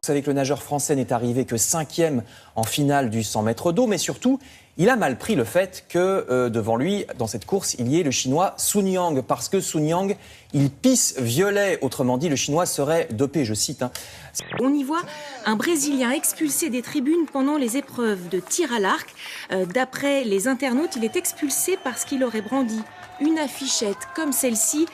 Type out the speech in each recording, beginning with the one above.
Vous savez que le nageur français n'est arrivé que 5e en finale du 100 mètres d'eau, mais surtout, il a mal pris le fait que devant lui, dans cette course, il y ait le Chinois Sun Yang, parce que Sun Yang, il pisse violet. Autrement dit, le Chinois serait dopé, je cite. On y voit un Brésilien expulsé des tribunes pendant les épreuves de tir à l'arc. D'après les internautes, il est expulsé parce qu'il aurait brandi une affichette comme celle-ci,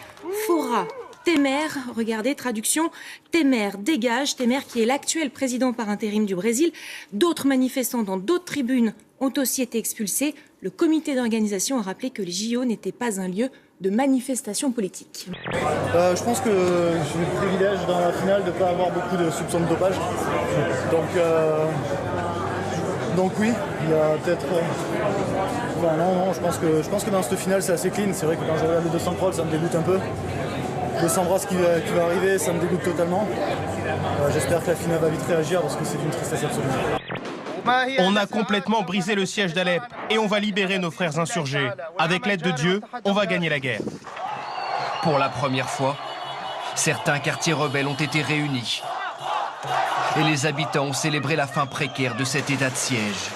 Fora Temer, regardez, traduction, Temer dégage, Temer qui est l'actuel président par intérim du Brésil. D'autres manifestants dans d'autres tribunes ont aussi été expulsés. Le comité d'organisation a rappelé que les JO n'étaient pas un lieu de manifestation politique. Je pense que j'ai eu le privilège dans la finale de ne pas avoir beaucoup de soupçons de dopage. Donc oui, il y a peut-être... non, je pense que dans cette finale c'est assez clean. C'est vrai que quand je regarde les 200 crawls, ça me dégoûte un peu. Le 100 brasses qui va arriver, ça me dégoûte totalement. J'espère que la finale va vite réagir parce que c'est une tristesse absolue. On a complètement brisé le siège d'Alep et on va libérer nos frères insurgés. Avec l'aide de Dieu, on va gagner la guerre. Pour la première fois, certains quartiers rebelles ont été réunis. Et les habitants ont célébré la fin précaire de cet état de siège.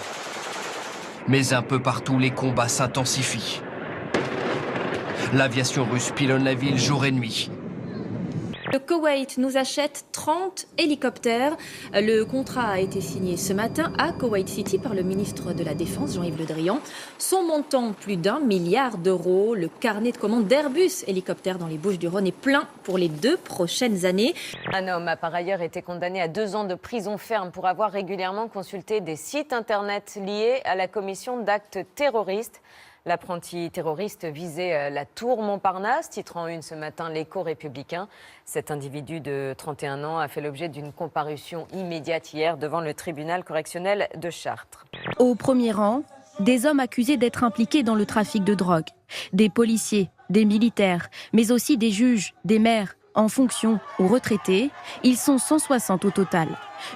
Mais un peu partout, les combats s'intensifient. L'aviation russe pilonne la ville jour et nuit. Le Koweït nous achète 30 hélicoptères. Le contrat a été signé ce matin à Koweït City par le ministre de la Défense, Jean-Yves Le Drian. Son montant, plus d'1 milliard d'euros. Le carnet de commandes d'Airbus hélicoptères dans les Bouches-du-Rhône est plein pour les 2 prochaines années. Un homme a par ailleurs été condamné à 2 ans de prison ferme pour avoir régulièrement consulté des sites internet liés à la commission d'actes terroristes. L'apprenti terroriste visait la tour Montparnasse, titre en une ce matin l'Écho-Républicain. Cet individu de 31 ans a fait l'objet d'une comparution immédiate hier devant le tribunal correctionnel de Chartres. Au premier rang, des hommes accusés d'être impliqués dans le trafic de drogue, des policiers, des militaires, mais aussi des juges, des maires, en fonction ou retraités. Ils sont 160 au total.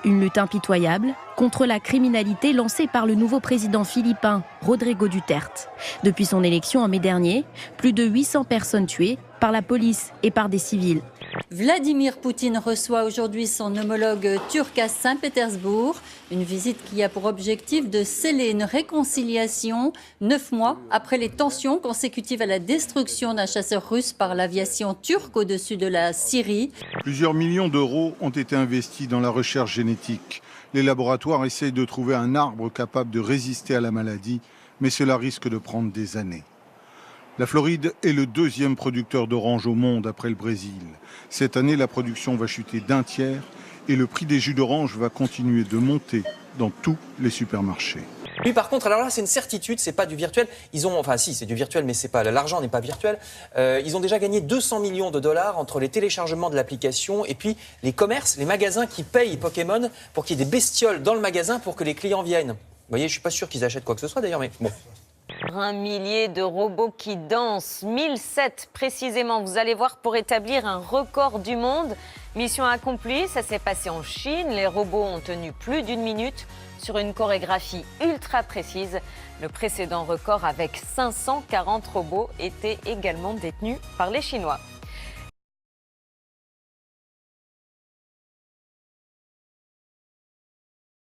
Une lutte impitoyable contre la criminalité lancée par le nouveau président philippin, Rodrigo Duterte. Depuis son élection en mai dernier, plus de 800 personnes tuées par la police et par des civils. Vladimir Poutine reçoit aujourd'hui son homologue turc à Saint-Pétersbourg. Une visite qui a pour objectif de sceller une réconciliation 9 mois après les tensions consécutives à la destruction d'un chasseur russe par l'aviation turque au-dessus de la Syrie. Plusieurs millions d'euros ont été investis dans la recherche génétique. Les laboratoires essayent de trouver un arbre capable de résister à la maladie, mais cela risque de prendre des années. La Floride est le 2e producteur d'oranges au monde après le Brésil. Cette année, la production va chuter d'1 tiers et le prix des jus d'orange va continuer de monter dans tous les supermarchés. Lui, par contre, alors là, c'est une certitude, c'est pas du virtuel. Enfin, si, c'est du virtuel, mais c'est pas. L'argent n'est pas virtuel. Ils ont déjà gagné 200 millions de dollars entre les téléchargements de l'application et puis les commerces, les magasins qui payent Pokémon pour qu'il y ait des bestioles dans le magasin pour que les clients viennent. Vous voyez, je suis pas sûr qu'ils achètent quoi que ce soit d'ailleurs, mais bon. 1 millier de robots qui dansent, 1007 précisément, vous allez voir, pour établir un record du monde. Mission accomplie, ça s'est passé en Chine. Les robots ont tenu plus d'1 minute sur une chorégraphie ultra précise. Le précédent record avec 540 robots était également détenu par les Chinois.